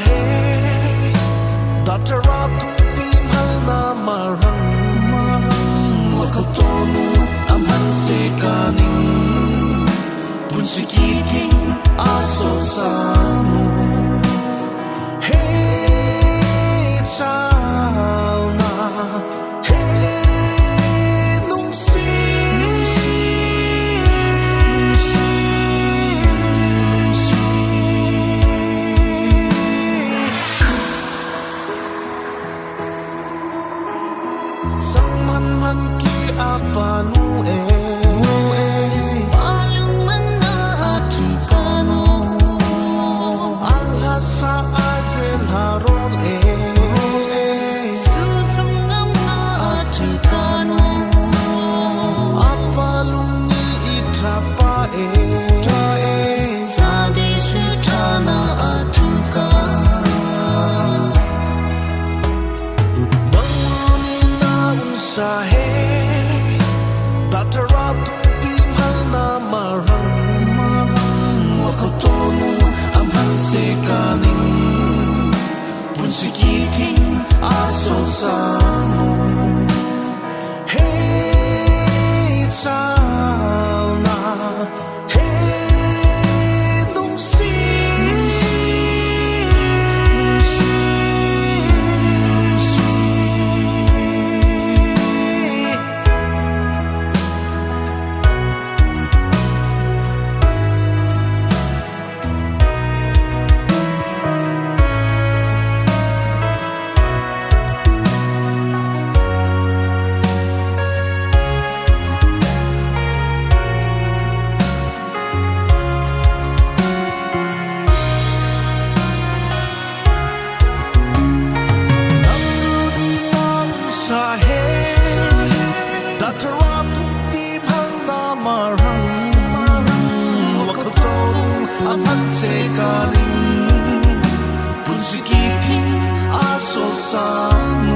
he Dataratu pimhal na marang Wakatonu amhan se kaning Punsikiking aso samu Hey chalna Hey nungsi Sang man ki apanu Palung mana atukano Alhasa azel haron Sulung nama atukano Apalung ni itapa Sadi sutana atuka Manguni na unsahe Dataratu pimhal na marang Wakatonu amhan se kaning Punsikiking aso samu Hey chalna Hey nungsi Dataratu pimhal na marang Wakatonu amhan se kaning Punsikiking aso samu